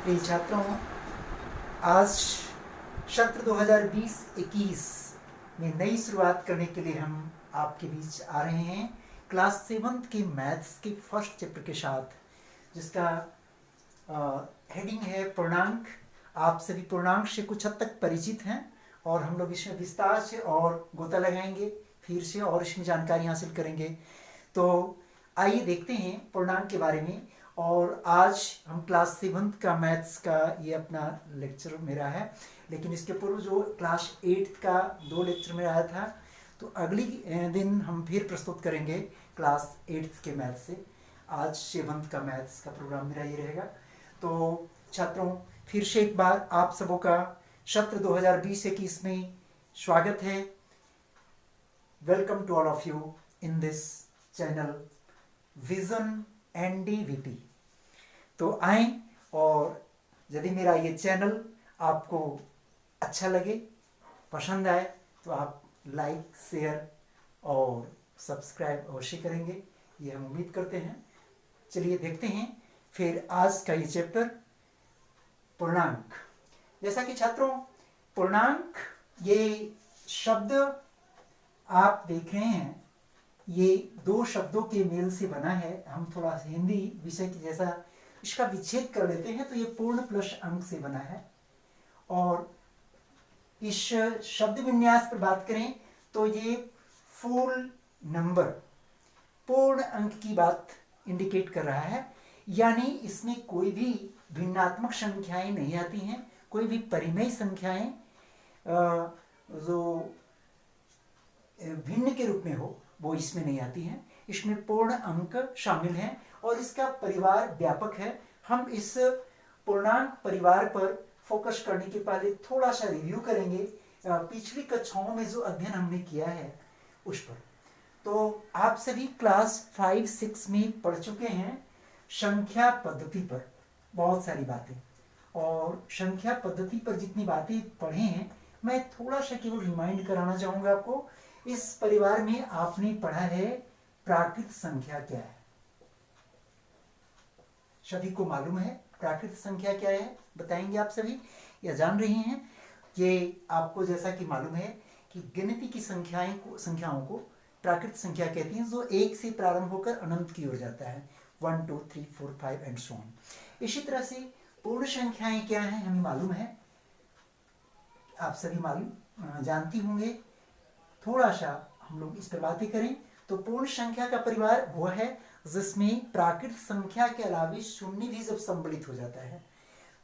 प्रिय छात्रों, आज सत्र 2020-21 में नई शुरुआत करने के लिए हम आपके बीच आ रहे हैं क्लास 7 के मैथ्स के फर्स्ट चैप्टर के साथ, जिसका हेडिंग है पूर्णांक। आप सभी पूर्णांक से कुछ हद तक परिचित हैं और हम लोग इसमें विस्तार से और गोता लगाएंगे फिर से और इसमें जानकारी हासिल करेंगे। तो आइए देखते हैं पूर्णांक के बारे में। और आज हम क्लास 7 का मैथ्स का ये अपना लेक्चर मेरा है, लेकिन इसके पूर्व जो क्लास 8 का 2 लेक्चर मेरा आया था, तो अगली दिन हम फिर प्रस्तुत करेंगे क्लास 8 के मैथ्स से। आज 7 का मैथ्स का प्रोग्राम मेरा ये रहेगा। तो छात्रों, फिर से एक बार आप सबों का सत्र 2020-21 में स्वागत है। Welcome to all of you in this channel vision NDVP. तो आए, और यदि मेरा ये चैनल आपको अच्छा लगे, पसंद आए, तो आप लाइक, शेयर और सब्सक्राइब अवश्य करेंगे, ये हम उम्मीद करते हैं। चलिए देखते हैं फिर आज का ये चैप्टर पूर्णांक। जैसा कि छात्रों, पूर्णांक ये शब्द आप देख रहे हैं, ये दो शब्दों के मेल से बना है। हम थोड़ा हिंदी विषय की जैसा इसका विच्छेद कर लेते हैं, तो ये पूर्ण प्लस अंक से बना है। और इस शब्द विन्यास पर बात करें तो ये फुल नंबर, पूर्ण अंक की बात इंडिकेट कर रहा है, यानी इसमें कोई भी भिन्नात्मक संख्याएं नहीं आती हैं, कोई भी परिमेय संख्याएं जो भिन्न के रूप में हो वो इसमें नहीं आती हैं। इसमें पूर्ण अंक शामिल हैं और इसका परिवार व्यापक है। हम इस पूर्णांक परिवार पर फोकस करने के पहले थोड़ा सा रिव्यू करेंगे पिछली कक्षाओं में जो अध्ययन हमने किया है उस पर। तो आप सभी क्लास 5-6 में पढ़ चुके हैं संख्या पद्धति पर बहुत सारी बातें, और संख्या पद्धति पर जितनी बातें पढ़े हैं, मैं थोड़ा सा केवल रिमाइंड कराना चाहूंगा आपको। इस परिवार में आपने पढ़ा है प्राकृत संख्या क्या है। सभी को मालूम है प्राकृत संख्या क्या है? बताएंगे आप सभी या जान रहे हैं? ये आपको जैसा कि मालूम है कि गिनती की संख्याओं को प्राकृत संख्या कहती हैं, जो 1 से प्रारंभ होकर अनंत की ओर जाता है। 1 2 3 4 5 एंड सो ऑन। इसी तरह से पूर्ण संख्याएं क्या हैं हमें मालूम है, आप सभी मालूम जानती होंगे। थोड़ा सा हम लोग इस पर बातें करें तो पूर्ण संख्या का परिवार वह है जिसमें प्राकृत संख्या के अलावा शून्य भी जब सम्मिलित हो जाता है,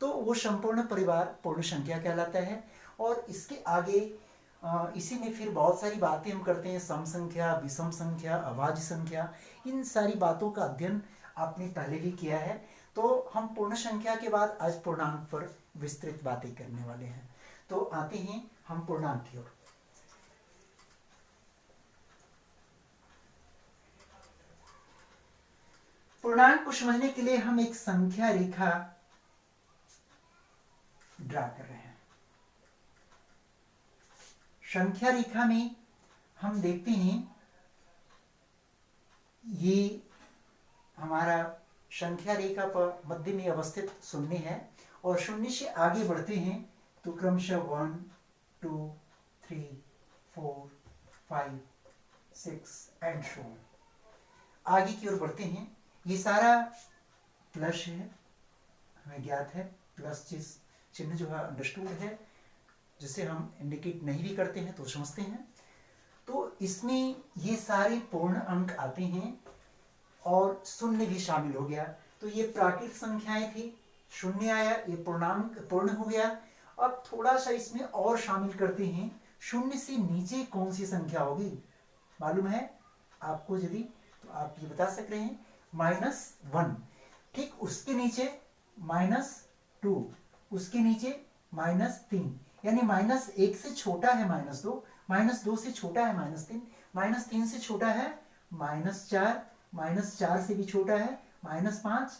तो वो संपूर्ण परिवार पूर्ण संख्या कहलाता है। और इसके आगे इसी में फिर बहुत सारी बातें हम करते हैं, सम संख्या, विषम संख्या, अभाज्य संख्या। इन सारी बातों का अध्ययन आपने पहले भी किया है। तो हम पूर्ण संख्या के बाद आज पूर्णांक पर विस्तृत बातें करने वाले हैं। तो आते हैं हम पूर्णांक की ओर। पूर्णांक को समझने के लिए हम एक संख्या रेखा ड्रा कर रहे हैं। संख्या रेखा में हम देखते हैं ये हमारा संख्या रेखा पर मध्य में अवस्थित शून्य है, और शून्य से आगे बढ़ते हैं तो क्रमशः 1 2 3 4 5 6 एंड सो ऑन आगे की ओर बढ़ते हैं। ये सारा प्लस है, हमें ज्ञात है। प्लस चिन्ह जो है अंडरस्टूड है, जिसे हम इंडिकेट नहीं भी करते हैं तो समझते हैं। तो इसमें ये सारे पूर्ण अंक आते हैं और शून्य भी शामिल हो गया। तो ये प्राकृत संख्याएं थी, शून्य आया, ये पूर्णांक पूर्ण हो गया। अब थोड़ा सा इसमें और शामिल करते हैं, शून्य से नीचे कौन सी संख्या होगी मालूम है आपको? यदि तो आप ये बता सक रहे हैं -1, ठीक उसके नीचे -2, उसके नीचे -3, यानी -1 से छोटा है -2, -2 से छोटा है -3, -3 से छोटा है -4, -4 से भी छोटा है -5,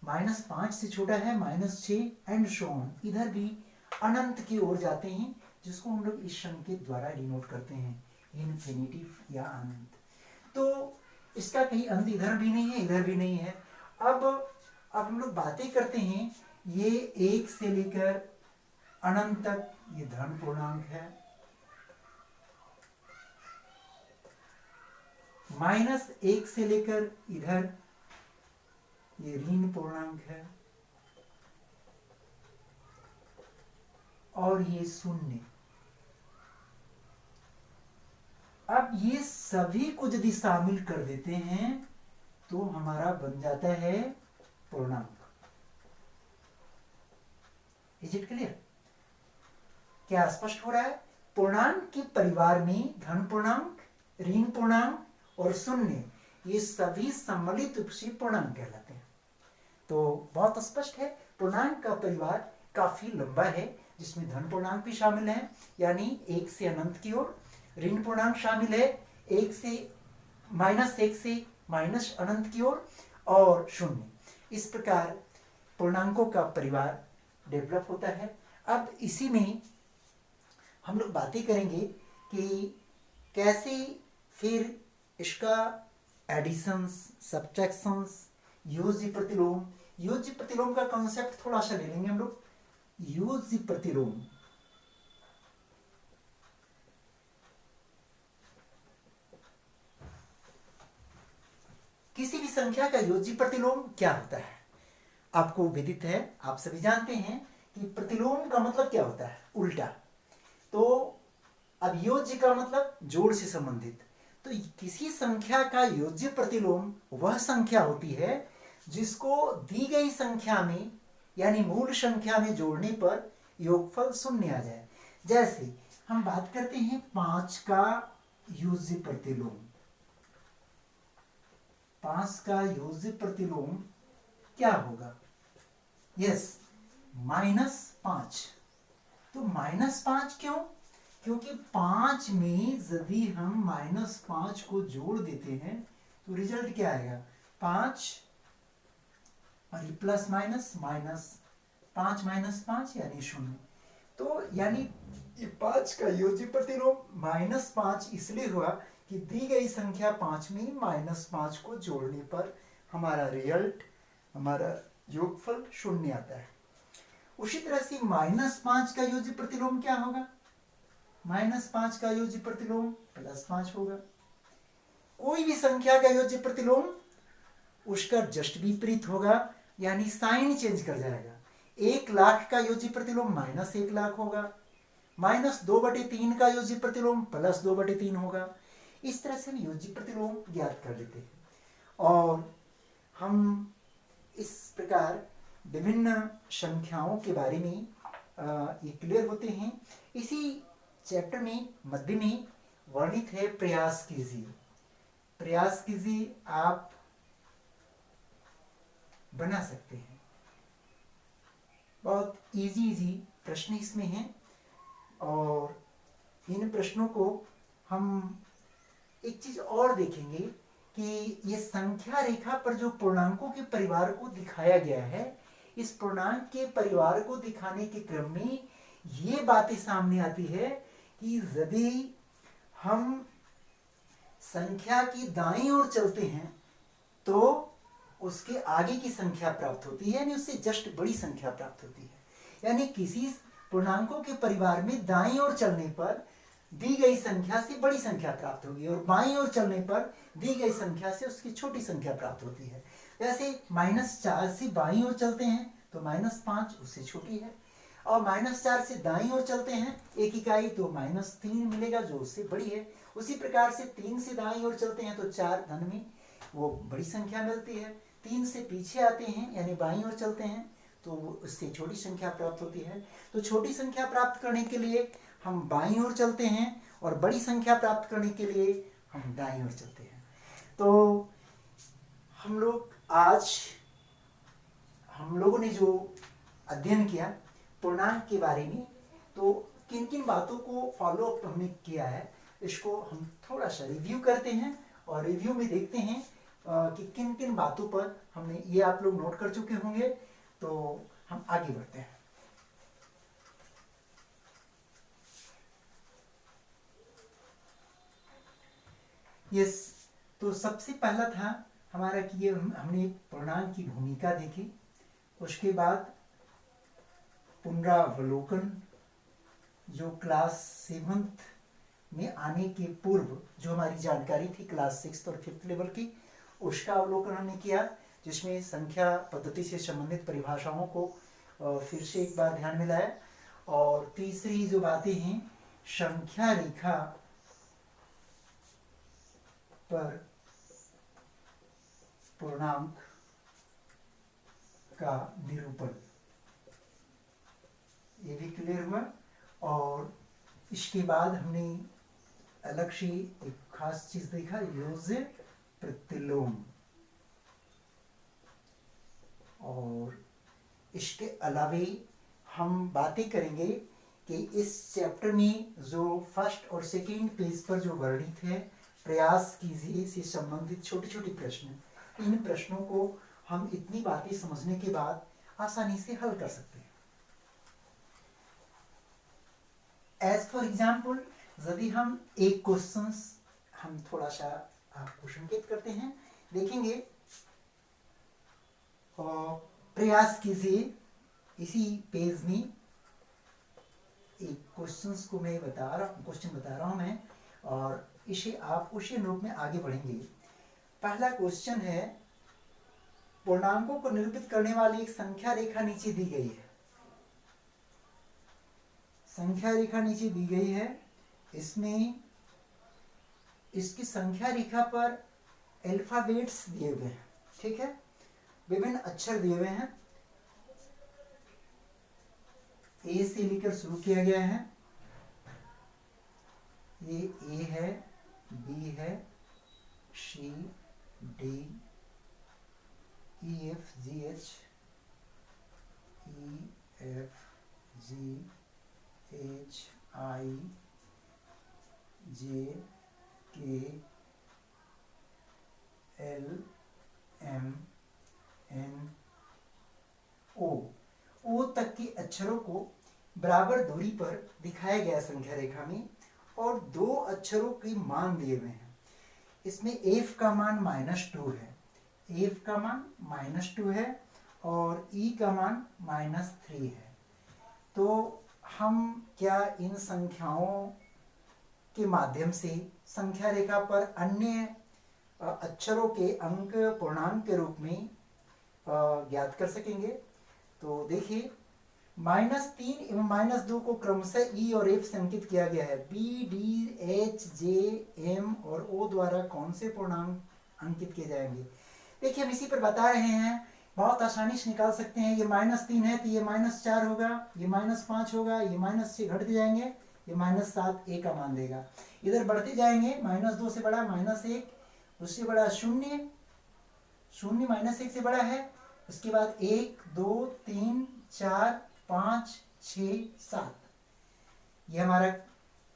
-5 से छोटा है -6 एंड सो ऑन। इधर भी अनंत की ओर जाते हैं, जिसको हम लोग इस संकेत द्वारा डिनोट करते हैं, इन्फिनिटिव या अनंत। तो इसका कहीं अंत इधर भी नहीं है, इधर भी नहीं है। अब हम लोग बातें करते हैं ये 1 से लेकर अनंत तक ये धन पूर्णांक है, -1 से लेकर इधर ये ऋण पूर्णांक है, और ये 0। अब ये सभी को यदि शामिल कर देते हैं तो हमारा बन जाता है पूर्णांक। Is it clear? क्या स्पष्ट हो रहा है? पूर्णांक के परिवार में धन पूर्णांक, ऋण पूर्णांक और 0 ये सभी सम्मिलित रूप से पूर्णांक कहलाते हैं। तो बहुत स्पष्ट है, पूर्णांक का परिवार काफी लंबा है, जिसमें धन पूर्णांक भी शामिल है, यानी 1 से अनंत की ओर, ऋण पूर्णांक शामिल है 1 से -1 से माइनस अनंत की ओर, और 0। इस प्रकार पूर्णांकों का परिवार डेवलप होता है। अब इसी में हम लोग बातें करेंगे कि कैसे फिर इसका एडिशंस, सब्ट्रैक्शंस, योज्य प्रतिलोम। योज्य प्रतिलोम का कॉन्सेप्ट थोड़ा सा ले लेंगे हम लोग। योज्य प्रतिलोम किसी भी संख्या का योज्य प्रतिलोम क्या होता है आपको विदित है, आप सभी जानते हैं कि प्रतिलोम का मतलब क्या होता है, उल्टा। तो अब योज्य का मतलब जोड़ से संबंधित। तो किसी संख्या का योज्य प्रतिलोम वह संख्या होती है जिसको दी गई संख्या में यानी मूल संख्या में जोड़ने पर योगफल 0 आ जाए। जैसे हम बात करते हैं 5 का योज्य प्रतिलोम। 5 का योज्य प्रतिलोम क्या होगा? यस, -5। तो -5 क्यों? क्योंकि 5 में यदि हम -5 को जोड़ देते हैं तो रिजल्ट क्या आएगा? 5 और ये प्लस माइनस माइनस 5 - 5 यानी 0। तो यानी ये 5 का योज्य प्रतिलोम -5 इसलिए हुआ कि दी गई संख्या 5 में -5 को जोड़ने पर हमारा रिजल्ट, हमारा योगफल 0 आता है। उसी तरह से -5 का योज्य प्रतिलोम क्या होगा? -5 का योज्य प्रतिलोम +5 होगा। कोई भी संख्या का योज्य प्रतिलोम उसका जस्ट विपरीत होगा, यानी साइन चेंज कर जाएगा। 1 लाख का योज्य प्रतिलोम -1 लाख होगा, -2/3 का योज्य प्रतिलोम +2/3 होगा। इस तरह से हम योज्य प्रतिलोम ज्ञात कर लेते हैं, और हम इस प्रकार विभिन्न संख्याओं के बारे में ये क्लियर होते हैं। इसी चैप्टर में मध्य में वर्णित है प्रयास कीजिए। प्रयास कीजिए, आप बना सकते हैं। बहुत इजी प्रश्न इसमें हैं, और इन प्रश्नों को हम एक चीज और देखेंगे कि ये संख्या रेखा पर जो पूर्णांकों के परिवार को दिखाया गया है, इस पूर्णांक के परिवार को दिखाने के क्रम में ये बातें सामने आती है कि यदि हम संख्या की दाईं ओर चलते हैं तो उसके आगे की संख्या प्राप्त होती है, यानी उससे जस्ट बड़ी संख्या प्राप्त होती है। यानी किसी पूर्णांकों के परिवार में दाईं ओर चलने पर दी गई संख्या से बड़ी संख्या प्राप्त होगी, और बाईं ओर चलने पर दी गई संख्या से उसकी छोटी संख्या प्राप्त होती है। जैसे -4 से बाईं ओर चलते हैं तो -5 उससे छोटी है, और -4 से दाईं ओर चलते हैं 1 इकाई तो -3 मिलेगा जो उससे बड़ी है। उसी प्रकार से 3 से दाईं ओर चलते हैं तो 4 धन में वो बड़ी संख्या मिलती है। 3 से पीछे आते हैं यानी बाईं ओर चलते हैं तो उससे छोटी संख्या प्राप्त होती है। तो छोटी संख्या प्राप्त करने के लिए हम बाईं ओर चलते हैं, और बड़ी संख्या प्राप्त करने के लिए हम दाईं ओर चलते हैं। तो हम लोगों ने जो अध्ययन किया पूर्णांक के बारे में, तो किन किन बातों को फॉलो अप हमने किया है, इसको हम थोड़ा सा रिव्यू करते हैं, और रिव्यू में देखते हैं कि किन किन बातों पर हमने, ये आप लोग नोट कर चुके होंगे। तो हम आगे बढ़ते हैं। यस, तो सबसे पहला था हमारा कि ये हमने पूर्णांक की भूमिका देखी। उसके बाद पुनरावलोकन जो क्लास 7th में आने के पूर्व जो हमारी जानकारी थी क्लास 6th और 5th लेवल की, उसका अवलोकन हमने किया, जिसमें संख्या पद्धति से संबंधित परिभाषाओं को फिर से एक बार ध्यान में लाया। और तीसरी जो बातें हैं, संख्या रेखा पर पूर्णांक का निरूपण, ये भी क्लियर हुआ। और इसके बाद हमने अलग से एक खास चीज देखा, योज्य प्रतिलोम। और इसके अलावे हम बातें करेंगे कि इस चैप्टर में जो फर्स्ट और सेकेंड पेज पर जो वर्णित है, प्रयास कीजिए से संबंधित छोटे छोटे प्रश्न, इन प्रश्नों को हम इतनी बातें समझने के बाद आसानी से हल कर सकते हैं। एज फॉर एग्जाम्पल, यदि हम एक क्वेश्चन हम थोड़ा सा आपको संकेत करते हैं, देखेंगे और प्रयास कीजिए, इसी पेज में एक क्वेश्चंस को मैं क्वेश्चन बता रहा हूं मैं, और इसे आप उसी रूप में आगे बढ़ेंगे। पहला क्वेश्चन है, पूर्णांकों को निरूपित करने वाली एक संख्या रेखा नीचे दी गई है। संख्या रेखा नीचे दी गई है, इसमें इसकी संख्या रेखा पर अल्फाबेट्स दिए हुए हैं, ठीक है, विभिन्न अक्षर दिए हुए हैं। ए से लेकर शुरू किया गया है, ये ए है, बी है, सी, डी, ई, एफ, जी, एच, ई, एफ, जी, एच, आई, जे, के, एल, एम, एन, ओ तक के अक्षरों को बराबर दूरी पर दिखाया गया संख्या रेखा में, और 2 अक्षरों के मान दिए हुए हैं। इसमें f का मान -2 है, f का मान -2 है, और e का मान -3 है। तो हम क्या इन संख्याओं के माध्यम से संख्या रेखा पर अन्य अक्षरों के अंक पूर्णांक के रूप में ज्ञात कर सकेंगे? तो देखिए, -3 एवं -2 को क्रमशः ई और एफ से अंकित किया गया है। बी, डी, एच, जे, एम और ओ द्वारा कौन से पूर्णांक अंकित किए जाएंगे? देखिए, हम इसी पर बता रहे हैं, बहुत आसानी से निकाल सकते हैं। ये -3 है तो ये -4 होगा, ये -5 होगा, ये -6 घटते जाएंगे, ये -7 ए का मान देगा। इधर बढ़ते जाएंगे, -2 से बड़ा -1, उससे बड़ा 0, 0 -1 से बड़ा है, उसके बाद 1, 2, 3, 4, 5, 6, 7, ये हमारा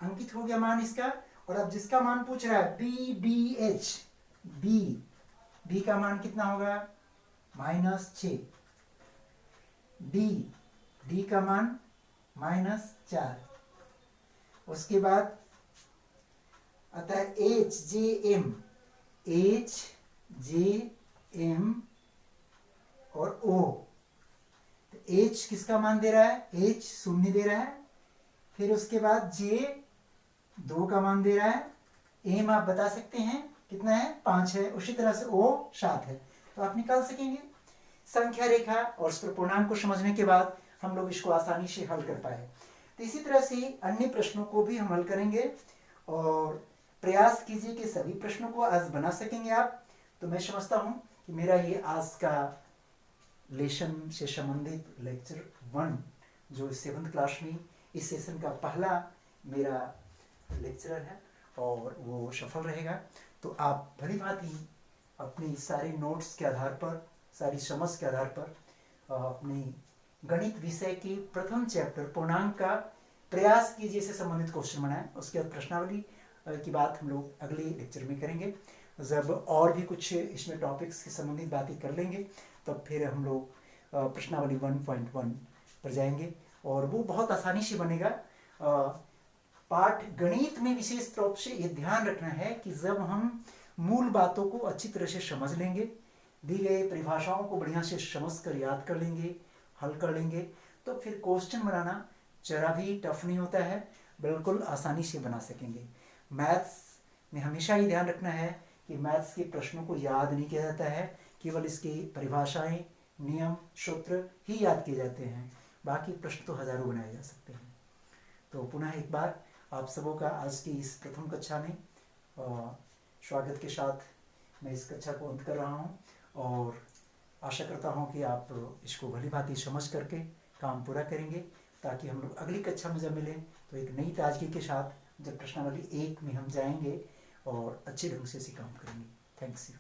अंकित हो गया मान इसका। और अब जिसका मान पूछ रहा है बी, डी, एच, बी का मान कितना होगा? -6, डी का मान -4, उसके बाद आता है एच, जे, एम और ओ। एच किसका मान दे रहा है? एच 0 दे रहा है, फिर उसके बाद जे 2 का मान दे रहा है, एम आप बता सकते हैं कितना है? 5 है, उसी तरह से ओ 7 है। तो आप निकाल सकेंगे संख्या रेखा, और इस पर पूर्णांक को समझने के बाद हम लोग इसको आसानी से हल कर पाए। तो इसी तरह से अन्य प्रश्नों को भी हम हल करेंगे, और प्रयास कीजिए कि सभी प्रश्नों को आज बना सकेंगे आप। तो मैं समझता हूं कि मेरा ये आज का लेसन से संबंधित लेक्चर 1 जो 7th क्लास में इस सेशन का पहला मेरा लेक्चर है, और वो सफल रहेगा। तो आप भली भांति अपनी सारे नोट्स के आधार पर, सारी समझ के आधार पर अपनी गणित विषय के प्रथम चैप्टर पूर्णांक का प्रयास कीजिए से संबंधित क्वेश्चन बनाएं। उसके बाद प्रश्नावली की बात हम लोग अगले लेक्चर में करेंगे। जब और भी कुछ इसमें टॉपिक्स से संबंधित बातें कर लेंगे, तब फिर हम लोग प्रश्नावली 1.1 पर जाएंगे, और वो बहुत आसानी से बनेगा। पाठ गणित में विशेष रूप से ये ध्यान रखना है कि जब हम मूल बातों को अच्छी तरह से समझ लेंगे, दी गई परिभाषाओं को बढ़िया से समझ कर याद कर लेंगे, हल कर लेंगे, तो फिर क्वेश्चन बनाना जरा भी टफ नहीं होता है, बिल्कुल आसानी से बना सकेंगे। मैथ्स में हमेशा ही ध्यान रखना है कि मैथ्स के प्रश्नों को याद नहीं किया जाता है, केवल इसकी परिभाषाएं, नियम, सूत्र ही याद किए जाते हैं, बाकी प्रश्न तो हजारों बनाए जा सकते हैं। तो पुनः एक बार आप सबों का आज की इस प्रथम कक्षा में स्वागत के साथ मैं इस कक्षा को अंत कर रहा हूँ, और आशा करता हूँ कि आप इसको भली भांति समझ करके काम पूरा करेंगे, ताकि हम लोग अगली कक्षा में जब मिलें तो एक नई ताजगी के साथ जब प्रश्नावली 1 में हम जाएंगे और अच्छे ढंग से इसे काम करेंगे। Thanks you.